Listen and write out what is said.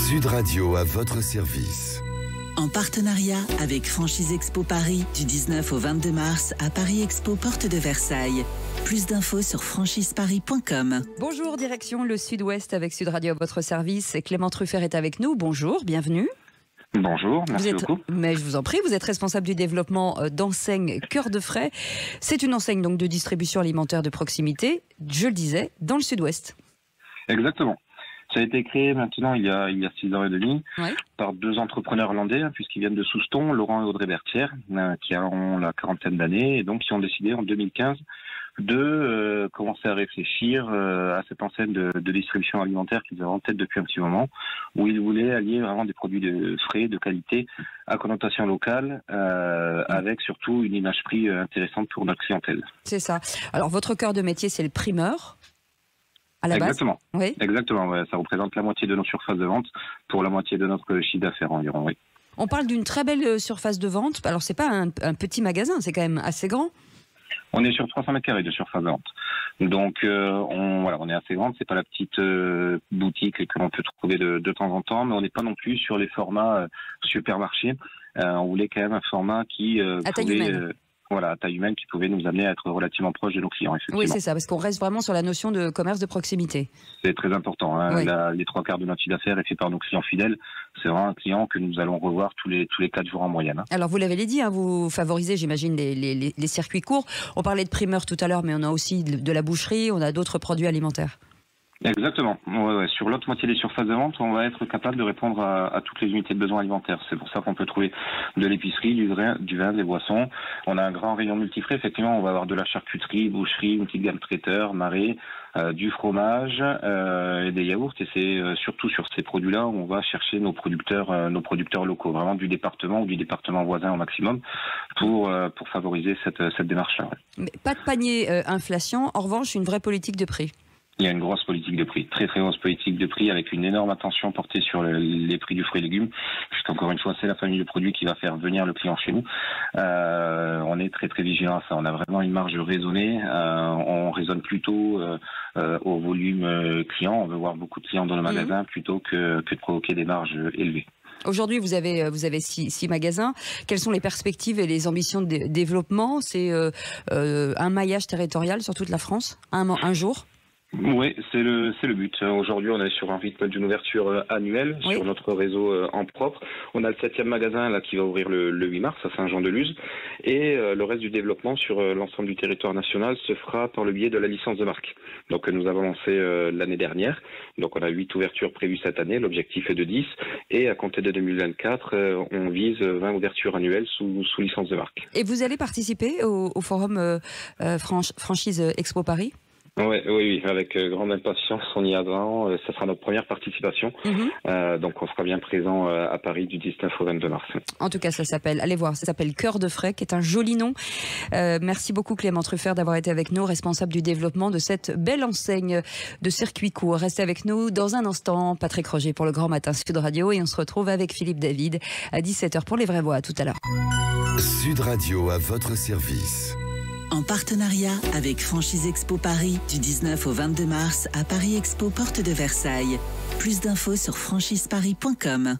Sud Radio à votre service. En partenariat avec Franchise Expo Paris du 19 au 22 mars à Paris Expo Porte de Versailles. Plus d'infos sur franchiseparis.com. Bonjour, direction le Sud-Ouest avec Sud Radio à votre service. Clément Truffert est avec nous. Bonjour, bienvenue. Bonjour, merci beaucoup. Mais je vous en prie, vous êtes responsable du développement d'enseigne Cœur de Frais. C'est une enseigne donc de distribution alimentaire de proximité, je le disais, dans le Sud-Ouest. Exactement. Ça a été créé maintenant il y a 6 ans et demi par deux entrepreneurs hollandais, puisqu'ils viennent de Souston, Laurent et Audrey Bertière, qui ont la quarantaine d'années, et donc qui ont décidé en 2015 de commencer à réfléchir à cette enseigne de distribution alimentaire qu'ils avaient en tête depuis un petit moment, où ils voulaient allier vraiment des produits frais, de qualité, à connotation locale, avec surtout une image prix intéressante pour notre clientèle. C'est ça. Alors votre cœur de métier, c'est le primeur à la base. Exactement. Oui. Exactement. Ouais. Ça représente la moitié de nos surfaces de vente pour la moitié de notre chiffre d'affaires environ. Oui. On parle d'une très belle surface de vente. Alors c'est pas un petit magasin, c'est quand même assez grand. On est sur 300 mètres carrés de surface de vente. Donc on est assez grande. C'est pas la petite boutique que l'on peut trouver de temps en temps, mais on n'est pas non plus sur les formats supermarchés. On voulait quand même un format qui à taille humaine. À taille humaine, qui pouvait nous amener à être relativement proche de nos clients, effectivement. Oui, c'est ça, parce qu'on reste vraiment sur la notion de commerce de proximité. C'est très important. Oui. Les 3/4 de notre chiffre d'affaires est fait par nos clients fidèles. C'est vraiment un client que nous allons revoir tous les 4 jours en moyenne. Alors, vous l'avez dit, vous favorisez, j'imagine, les circuits courts. On parlait de primeurs tout à l'heure, mais on a aussi de la boucherie, on a d'autres produits alimentaires. Exactement. Ouais. Sur l'autre moitié des surfaces de vente, on va être capable de répondre à toutes les unités de besoins alimentaires. C'est pour ça qu'on peut trouver de l'épicerie, du vin, des boissons. On a un grand rayon multifrais. Effectivement, on va avoir de la charcuterie, boucherie, une petite gamme traiteur, marée, du fromage et des yaourts. Et c'est surtout sur ces produits-là où on va chercher nos producteurs locaux, vraiment du département ou du département voisin au maximum, pour favoriser cette démarche-là. Ouais. Mais pas de panier inflation. En revanche, une vraie politique de prix. Il y a une grosse politique de prix, très très grosse politique de prix, avec une énorme attention portée sur les prix du fruit et légumes, puisqu'encore une fois, c'est la famille de produits qui va faire venir le client chez nous. On est très très vigilant à ça. On a vraiment une marge raisonnée. On raisonne plutôt au volume client. On veut voir beaucoup de clients dans le magasin plutôt que de provoquer des marges élevées. Aujourd'hui, vous avez 6 magasins. Quelles sont les perspectives et les ambitions de développement? C'est un maillage territorial sur toute la France, un jour? Oui, c'est le but. Aujourd'hui, on est sur un rythme d'une ouverture annuelle sur notre réseau en propre. On a le 7e magasin là qui va ouvrir le 8 mars à Saint-Jean-de-Luz, et le reste du développement sur l'ensemble du territoire national se fera par le biais de la licence de marque. Donc nous avons lancé l'année dernière. Donc on a 8 ouvertures prévues cette année. L'objectif est de 10, et à compter de 2024, on vise 20 ouvertures annuelles sous licence de marque. Et vous allez participer au forum Franchise Expo Paris? Oui, avec grande impatience, on y attend. Ça sera notre première participation. Donc on sera bien présent à Paris du 19 au 22 mars. En tout cas, allez voir, ça s'appelle Cœur de Frais, qui est un joli nom. Merci beaucoup Clément Truffert d'avoir été avec nous, responsable du développement de cette belle enseigne de circuit court. Restez avec nous dans un instant. Patrick Roger pour le Grand Matin Sud Radio, et on se retrouve avec Philippe David à 17h pour les vraies voix. À tout à l'heure. Sud Radio à votre service. En partenariat avec Franchise Expo Paris du 19 au 22 mars à Paris Expo Porte de Versailles. Plus d'infos sur franchiseparis.com.